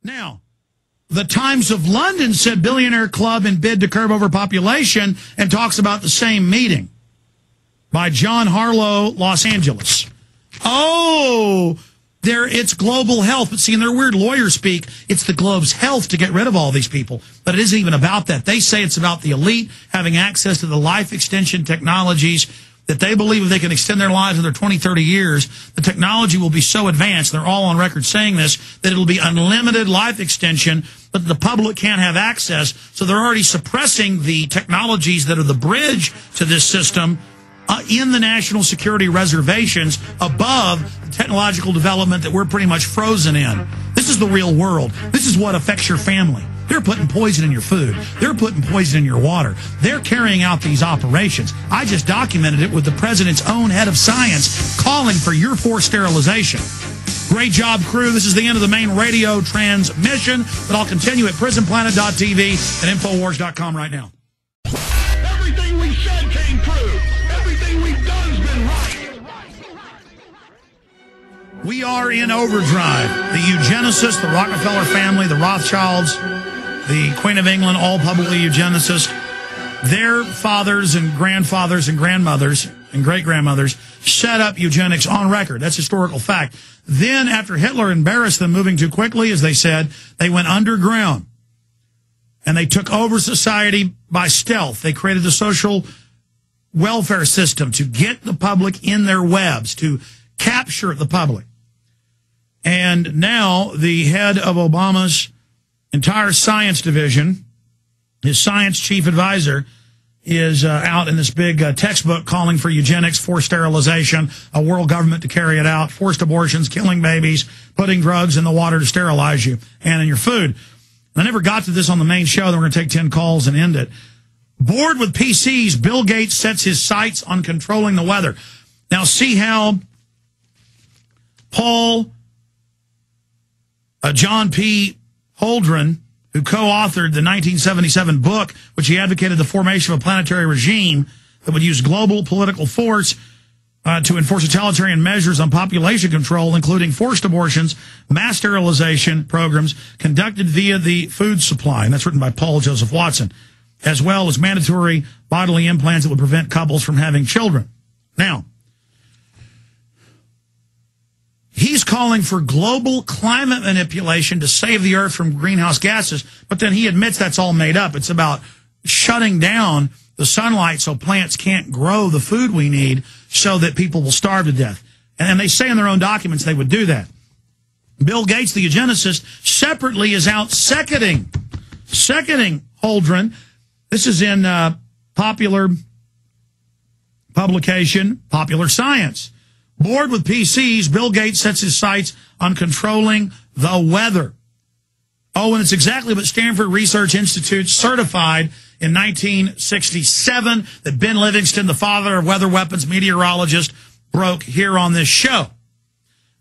Now, the Times of London said billionaire club in bid to curb overpopulation and talks about the same meeting by John Harlow, Los Angeles. Oh, it's global health. But see, in their weird lawyer speak, it's the globe's health to get rid of all these people. But it isn't even about that. They say it's about the elite having access to the life extension technologies that they believe if they can extend their lives another 20, 30 years, the technology will be so advanced, they're all on record saying this, that it'll be unlimited life extension, but the public can't have access. So they're already suppressing the technologies that are the bridge to this system in the national security reservations above the technological development that we're pretty much frozen in. This is the real world. This is what affects your family. They're putting poison in your food. They're putting poison in your water. They're carrying out these operations. I just documented it with the president's own head of science calling for your forced sterilization. Great job, crew. This is the end of the main radio transmission, but I'll continue at prisonplanet.tv and Infowars.com right now. Everything we said came true. Everything we've done has been right. We are in overdrive. The eugenicists, the Rockefeller family, the Rothschilds, the Queen of England, all publicly eugenicists, their fathers and grandfathers and grandmothers and great-grandmothers set up eugenics on record. That's historical fact. Then, after Hitler embarrassed them moving too quickly, as they said, they went underground. And they took over society by stealth. They created the social welfare system to get the public in their webs, to capture the public. And now the head of Obama's entire science division, his science chief advisor, is out in this big textbook calling for eugenics, forced sterilization, a world government to carry it out, forced abortions, killing babies, putting drugs in the water to sterilize you and in your food. I never got to this on the main show. Then we're going to take 10 calls and end it. Bored with PCs, Bill Gates sets his sights on controlling the weather. Now see how John P. Holdren, who co-authored the 1977 book, which he advocated the formation of a planetary regime that would use global political force to enforce totalitarian measures on population control, including forced abortions, mass sterilization programs conducted via the food supply. And that's written by Paul Joseph Watson, as well as mandatory bodily implants that would prevent couples from having children. Now, he's calling for global climate manipulation to save the earth from greenhouse gases, but then he admits that's all made up. It's about shutting down the sunlight so plants can't grow the food we need so that people will starve to death. And they say in their own documents they would do that. Bill Gates, the eugenicist, separately is out seconding Holdren. This is in popular publication, Popular Science. Bored with PCs, Bill Gates sets his sights on controlling the weather. Oh, and it's exactly what Stanford Research Institute certified in 1967 that Ben Livingston, the father of weather weapons meteorologist, broke here on this show.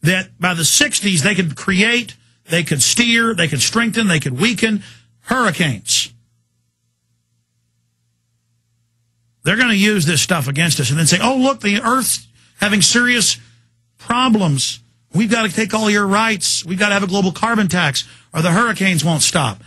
That by the 60s, they could create, they could steer, they could strengthen, they could weaken hurricanes. They're going to use this stuff against us and then say, oh, look, the Earth's having serious problems. We've got to take all your rights. We've got to have a global carbon tax or the hurricanes won't stop.